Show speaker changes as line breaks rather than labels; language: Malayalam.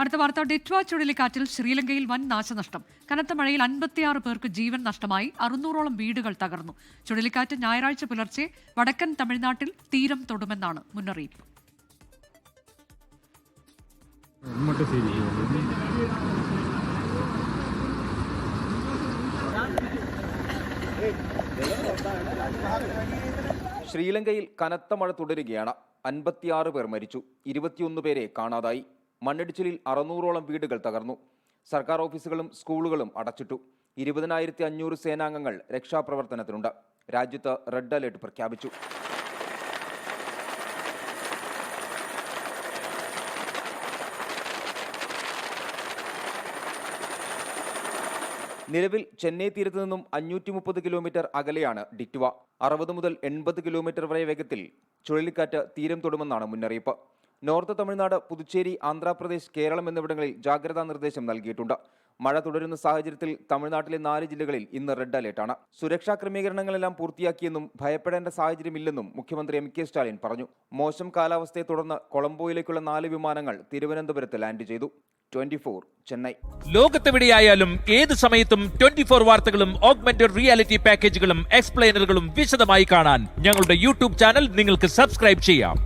അടുത്ത വാർത്ത, ഡിറ്റ്വ ചുഴലിക്കാറ്റിൽ ശ്രീലങ്കയിൽ വൻ നാശനഷ്ടം. കനത്ത മഴയിൽ 56 പേർക്ക് ജീവൻ നഷ്ടമായി. 600ഓളം വീടുകൾ തകർന്നു. ചുഴലിക്കാറ്റ് ഞായറാഴ്ച പുലർച്ചെ വടക്കൻ തമിഴ്നാട്ടിൽ തീരം തൊടുമെന്നാണ് മുന്നറിയിപ്പ്.
ശ്രീലങ്കയിൽ കനത്ത മഴ തുടരുകയാണ്. 56 പേർ മരിച്ചു, 21 പേരെ കാണാതായി. മണ്ണിടിച്ചിലിൽ 600ഓളം വീടുകൾ തകർന്നു. സർക്കാർ ഓഫീസുകളും സ്കൂളുകളും അടച്ചിട്ടു. 20,500 സേനാംഗങ്ങൾ രക്ഷാപ്രവർത്തനത്തിനുണ്ട്. രാജ്യത്ത് റെഡ് അലേർട്ട് പ്രഖ്യാപിച്ചു. നിലവിൽ ചെന്നൈ തീരത്ത് നിന്നും 530 കിലോമീറ്റർ അകലെയാണ് ഡിറ്റ്വ. 60 മുതൽ 80 കിലോമീറ്റർ വരെ വേഗത്തിൽ ചുഴലിക്കാറ്റ് തീരം തൊടുമെന്നാണ് മുന്നറിയിപ്പ്. നോർത്ത് തമിഴ്നാട്, പുതുച്ചേരി, ആന്ധ്രാപ്രദേശ്, കേരളം എന്നിവിടങ്ങളിൽ ജാഗ്രതാ നിർദ്ദേശം നൽകിയിട്ടുണ്ട്. മഴ തുടരുന്ന സാഹചര്യത്തിൽ തമിഴ്നാട്ടിലെ 4 ജില്ലകളിൽ ഇന്ന് റെഡ് അലേർട്ടാണ്. സുരക്ഷാ ക്രമീകരണങ്ങളെല്ലാം പൂർത്തിയാക്കിയെന്നും ഭയപ്പെടേണ്ട സാഹചര്യമില്ലെന്നും മുഖ്യമന്ത്രി MK സ്റ്റാലിൻ പറഞ്ഞു. മോശം കാലാവസ്ഥയെ തുടർന്ന് കൊളംബോയിലേക്കുള്ള 4 വിമാനങ്ങൾ തിരുവനന്തപുരത്ത് ലാൻഡ് ചെയ്തു. 24 ചെന്നൈ.
ലോകത്തെവിടെയായാലും ഏത് സമയത്തും 24 വാർത്തകളും ഓഗ്മെന്റഡ് റിയാലിറ്റി പാക്കേജുകളും എക്സ്പ്ലെയിനറുകളും വിശദമായി കാണാൻ ഞങ്ങളുടെ യൂട്യൂബ് ചാനൽ നിങ്ങൾക്ക് സബ്സ്ക്രൈബ് ചെയ്യാം.